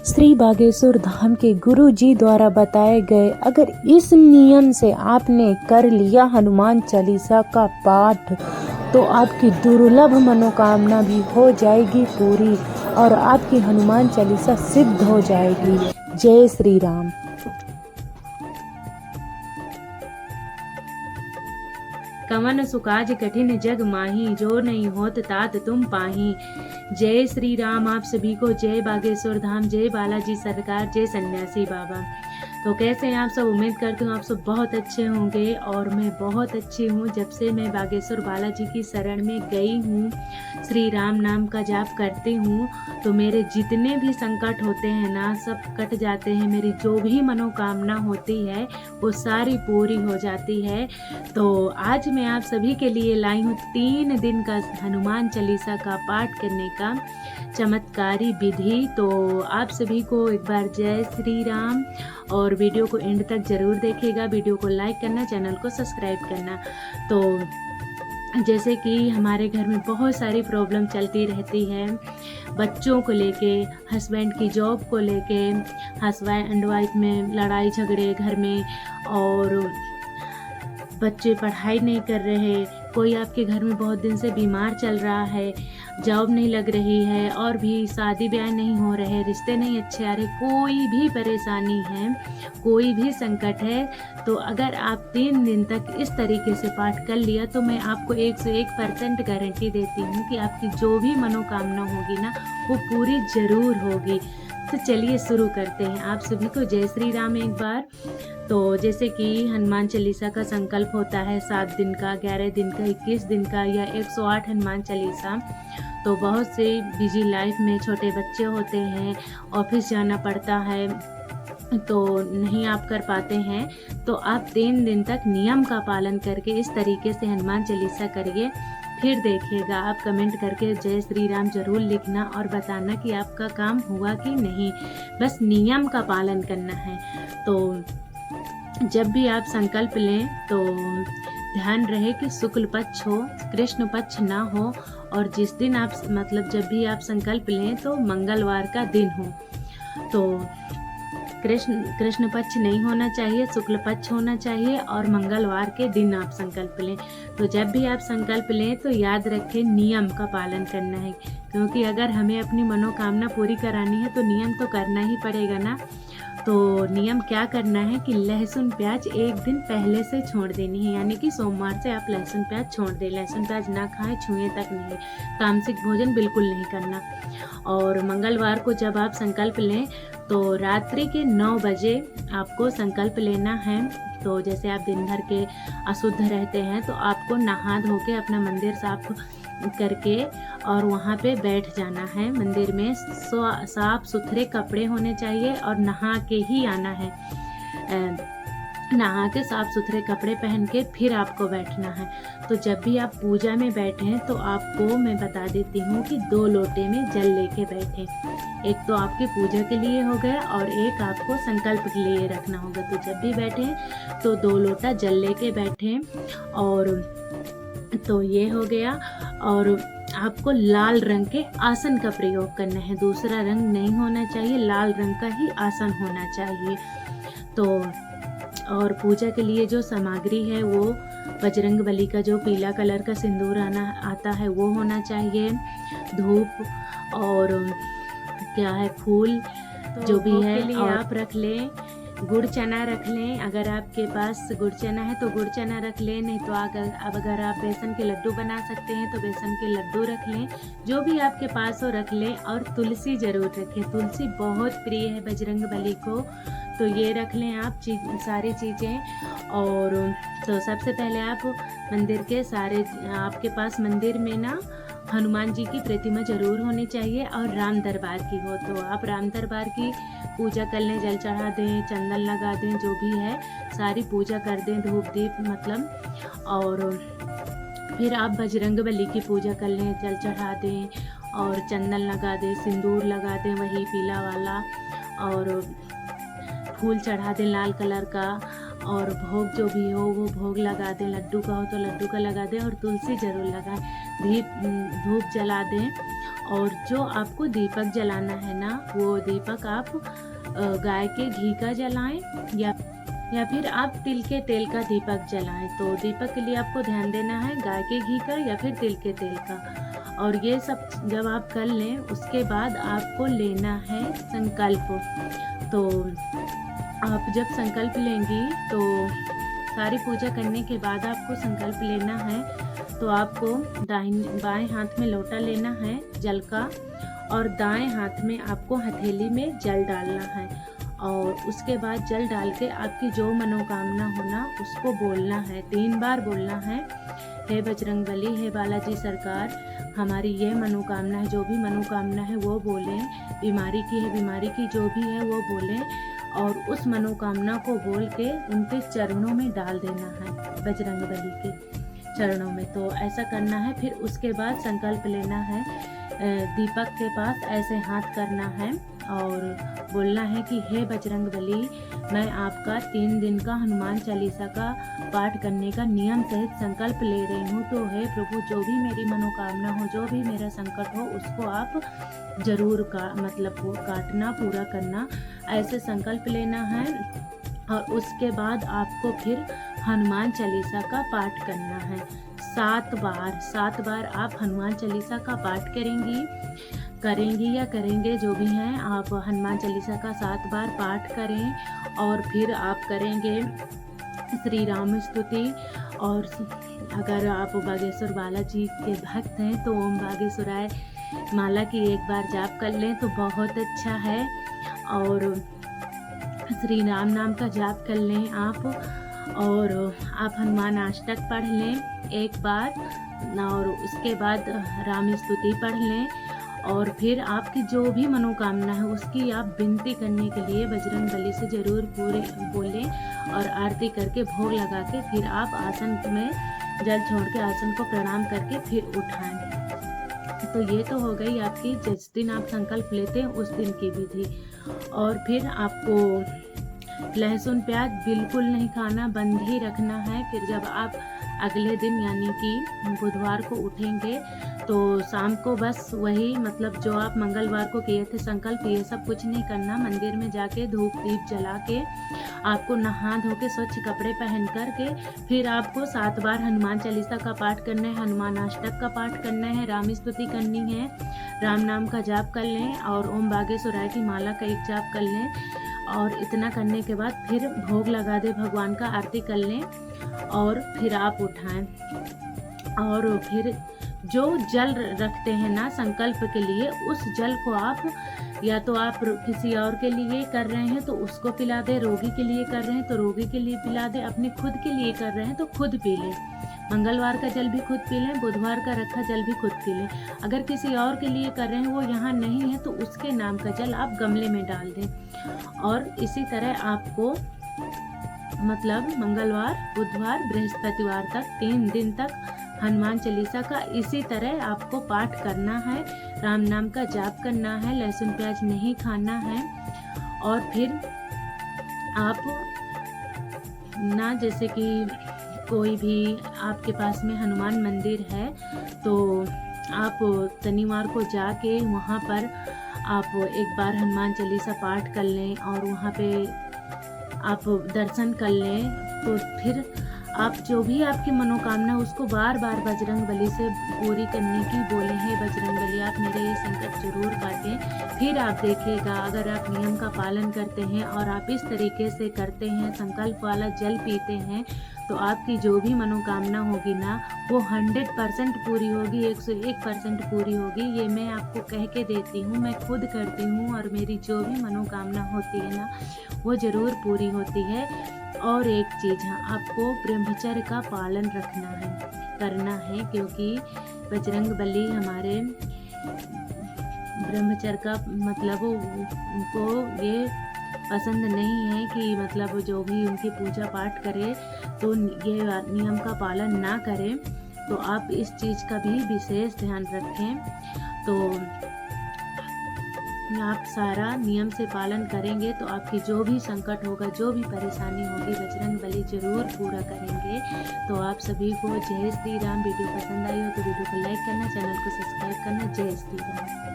श्री बागेश्वर धाम के गुरु जी द्वारा बताए गए अगर इस नियम से आपने कर लिया हनुमान चालीसा का पाठ तो आपकी दुर्लभ मनोकामना भी हो जाएगी पूरी और आपकी हनुमान चालीसा सिद्ध हो जाएगी। जय श्री राम। कवन सुकाज कठिन जग माही, जो नहीं होत तात तुम पाही। जय श्री राम। आप सभी को जय बागेश्वर धाम, जय बालाजी सरकार, जय सन्यासी बाबा। तो कैसे हैं आप सब? उम्मीद करती हूँ आप सब बहुत अच्छे होंगे और मैं बहुत अच्छी हूँ। जब से मैं बागेश्वर बालाजी की शरण में गई हूँ, श्री राम नाम का जाप करती हूँ, तो मेरे जितने भी संकट होते हैं ना, सब कट जाते हैं। मेरी जो भी मनोकामना होती है वो सारी पूरी हो जाती है। तो आज मैं आप सभी के लिए लाई हूँ 3 दिन का हनुमान चालीसा का पाठ करने का चमत्कारी विधि। तो आप सभी को एक बार जय श्री राम और वीडियो को एंड तक जरूर देखिएगा। वीडियो को लाइक करना, चैनल को सब्सक्राइब करना। तो जैसे कि हमारे घर में बहुत सारी प्रॉब्लम चलती रहती है, बच्चों को लेके, हस्बैंड की जॉब को लेके, हस्बैंड एंड वाइफ में लड़ाई झगड़े घर में, और बच्चे पढ़ाई नहीं कर रहे, कोई आपके घर में बहुत दिन से बीमार चल रहा है, जॉब नहीं लग रही है, और भी शादी ब्याह नहीं हो रहे, रिश्ते नहीं अच्छे आ रहे, कोई भी परेशानी है, कोई भी संकट है, तो अगर आप 3 दिन तक इस तरीके से पाठ कर लिया तो मैं आपको 101% गारंटी देती हूँ कि आपकी जो भी मनोकामना होगी ना वो पूरी जरूर होगी। तो चलिए शुरू करते हैं। आप सभी को जय श्री राम एक बार। तो जैसे कि हनुमान चालीसा का संकल्प होता है 7 दिन का, 11 दिन का, 21 दिन का या 108 हनुमान चालीसा। तो बहुत से बिजी लाइफ में छोटे बच्चे होते हैं, ऑफिस जाना पड़ता है, तो नहीं आप कर पाते हैं, तो आप 3 दिन तक नियम का पालन करके इस तरीके से हनुमान चालीसा करिए। फिर देखिएगा, आप कमेंट करके जय श्री राम जरूर लिखना और बताना कि आपका काम हुआ कि नहीं। बस नियम का पालन करना है। तो जब भी आप संकल्प लें तो ध्यान रहे कि शुक्ल पक्ष हो, कृष्ण पक्ष ना हो, और जिस दिन आप जब भी आप संकल्प लें तो मंगलवार का दिन हो। तो कृष्ण पक्ष नहीं होना चाहिए, शुक्ल पक्ष होना चाहिए, और मंगलवार के दिन आप संकल्प लें। तो जब भी आप संकल्प लें तो याद रखें नियम का पालन करना है, क्योंकि अगर हमें अपनी मनोकामना पूरी करानी है तो नियम तो करना ही पड़ेगा ना। तो नियम क्या करना है कि लहसुन प्याज 1 दिन पहले से छोड़ देनी है, यानी कि सोमवार से आप लहसुन प्याज छोड़ दें। लहसुन प्याज ना खाएं, छुए तक नहीं, तामसिक भोजन बिल्कुल नहीं करना। और मंगलवार को जब आप संकल्प लें तो रात्रि के 9 बजे आपको संकल्प लेना है। तो जैसे आप दिन भर के अशुद्ध रहते हैं तो आपको नहा धो के अपना मंदिर साफ करके और वहाँ पे बैठ जाना है। मंदिर में साफ सुथरे कपड़े होने चाहिए और नहा के ही आना है। नहा के साफ सुथरे कपड़े पहन के फिर आपको बैठना है। तो जब भी आप पूजा में बैठें तो आपको मैं बता देती हूँ कि 2 लोटे में जल लेके बैठें। एक तो आपकी पूजा के लिए हो गया और एक आपको संकल्प के लिए रखना होगा। तो जब भी बैठें तो 2 लोटा जल लेके बैठें। और तो ये हो गया। और आपको लाल रंग के आसन का प्रयोग करना है, दूसरा रंग नहीं होना चाहिए, लाल रंग का ही आसन होना चाहिए। तो और पूजा के लिए जो सामग्री है वो बजरंगबली का जो पीला कलर का सिंदूर आता है वो होना चाहिए, धूप और क्या है फूल, तो जो भी है और आप रख लें। गुड़ चना रख लें, अगर आपके पास गुड़ चना है तो गुड़ चना रख लें, नहीं तो अगर आप बेसन के लड्डू बना सकते हैं तो बेसन के लड्डू रख लें, जो भी आपके पास हो रख लें। और तुलसी जरूर रखें, तुलसी बहुत प्रिय है बजरंगबली को, तो ये रख लें आप सारी चीज़ें। और तो सबसे पहले आप मंदिर के आपके पास मंदिर में ना हनुमान जी की प्रतिमा जरूर होनी चाहिए और राम दरबार की हो तो आप राम दरबार की पूजा कर लें, जल चढ़ा दें, चंदन लगा दें, जो भी है सारी पूजा कर दें, धूप दीप और फिर आप बजरंगबली की पूजा कर लें, जल चढ़ा दें और चंदन लगा दें, सिंदूर लगा दें वही पीला वाला, और फूल चढ़ा दें लाल कलर का, और भोग जो भी हो वो भोग लगा दें, लड्डू का हो तो लड्डू का लगा दें और तुलसी जरूर लगाएं, धूप जला दें और जो आपको दीपक जलाना है ना, वो दीपक आप गाय के घी का जलाएं या फिर आप तिल के तेल का दीपक जलाएं। तो दीपक के लिए आपको ध्यान देना है गाय के घी का या फिर तिल के तेल का। और ये सब जब आप कर लें उसके बाद आपको लेना है संकल्प। तो आप जब संकल्प लेंगी तो सारी पूजा करने के बाद आपको संकल्प लेना है। तो आपको बाएं हाथ में लोटा लेना है जल का और दाएं हाथ में आपको हथेली में जल डालना है। और उसके बाद जल डाल के आपकी जो मनोकामना होना उसको बोलना है, 3 बार बोलना है। हे बजरंगबली, हे बालाजी सरकार, हमारी ये मनोकामना है, जो भी मनोकामना है वो बोलें। बीमारी की है, बीमारी की जो भी है वो बोलें और उस मनोकामना को बोल के उनके चरणों में डाल देना है, बजरंगबली के चरणों में। तो ऐसा करना है। फिर उसके बाद संकल्प लेना है, दीपक के पास ऐसे हाथ करना है और बोलना है कि हे बजरंगबली, मैं आपका 3 दिन का हनुमान चालीसा का पाठ करने का नियम सहित संकल्प ले रही हूँ। तो हे प्रभु, जो भी मेरी मनोकामना हो, जो भी मेरा संकट हो, उसको आप जरूर वो काटना, पूरा करना, ऐसे संकल्प लेना है। और उसके बाद आपको फिर हनुमान चालीसा का पाठ करना है 7 बार आप हनुमान चालीसा का पाठ करेंगी या करेंगे, जो भी हैं आप हनुमान चालीसा का 7 बार पाठ करें। और फिर आप करेंगे श्री राम स्तुति। और अगर आप बागेश्वर बालाजी के भक्त हैं तो ओम बागेश्वराय माला की 1 बार जाप कर लें तो बहुत अच्छा है। और श्री राम नाम का जाप कर लें आप। और आप हनुमान अष्टक पढ़ लें 1 बार और उसके बाद राम स्तुति पढ़ लें। और फिर आपकी जो भी मनोकामना है उसकी आप विनती करने के लिए बजरंगबली से जरूर पूरे बोलें और आरती करके भोग लगा के फिर आप आसन में जल छोड़ के आसन को प्रणाम करके फिर उठाएं। तो ये तो हो गई आपकी जिस दिन आप संकल्प लेते हैं उस दिन की विधि। और फिर आपको लहसुन प्याज बिल्कुल नहीं खाना, बंद ही रखना है। फिर जब आप अगले दिन यानी कि बुधवार को उठेंगे तो शाम को बस वही जो आप मंगलवार को किए थे संकल्प, ये सब कुछ नहीं करना। मंदिर में जाके धूप दीप जला के आपको नहा धो के स्वच्छ कपड़े पहन कर के फिर आपको 7 बार हनुमान चालीसा का पाठ करना है, हनुमान अष्टक का पाठ करना है, राम स्तुति करनी है, राम नाम का जाप कर लें और ओम बागेश्वराय की माला का 1 जाप कर लें। और इतना करने के बाद फिर भोग लगा दे भगवान का, आरती कर लें और फिर आप उठाएं। और फिर जो जल रखते हैं ना संकल्प के लिए, उस जल को आप या तो आप किसी और के लिए कर रहे हैं तो उसको पिला दे, रोगी के लिए कर रहे हैं तो रोगी के लिए पिला दे, अपने खुद के लिए कर रहे हैं तो खुद पी लें। मंगलवार का जल भी खुद पी लें, बुधवार का रखा जल भी खुद पी लें। अगर किसी और के लिए कर रहे हैं वो यहाँ नहीं है तो उसके नाम का जल आप गमले में डाल दें। और इसी तरह आपको मंगलवार, बुधवार, बृहस्पतिवार तक 3 दिन तक हनुमान चालीसा का इसी तरह आपको पाठ करना है, राम नाम का जाप करना है, लहसुन प्याज नहीं खाना है। और फिर आप ना, जैसे कि कोई भी आपके पास में हनुमान मंदिर है तो आप शनिवार को जाके वहाँ पर आप 1 बार हनुमान चालीसा पाठ कर लें और वहाँ पे आप दर्शन कर लें। तो फिर आप जो भी आपकी मनोकामना उसको बार बार बजरंगबली से पूरी करने की बोले हैं, बजरंगबली आप मेरे ये संकट जरूर काटें। फिर आप देखिएगा अगर आप नियम का पालन करते हैं और आप इस तरीके से करते हैं, संकल्प वाला जल पीते हैं, तो आपकी जो भी मनोकामना होगी ना वो 100% पूरी होगी, 101% पूरी होगी। ये मैं आपको कह के देती हूँ, मैं खुद करती हूँ और मेरी जो भी मनोकामना होती है ना वो ज़रूर पूरी होती है। और एक चीज़, आपको ब्रह्मचर्य का पालन करना है, क्योंकि बजरंगबली हमारे ब्रह्मचर्य का उनको ये पसंद नहीं है कि जो भी उनकी पूजा पाठ करे तो ये नियम का पालन ना करें। तो आप इस चीज़ का भी विशेष ध्यान रखें। तो आप सारा नियम से पालन करेंगे तो आपकी जो भी संकट होगा, जो भी परेशानी होगी, बजरंग बली जरूर पूरा करेंगे। तो आप सभी को जय श्री राम। वीडियो पसंद आई हो तो वीडियो को लाइक करना, चैनल को सब्सक्राइब करना। जय श्री राम।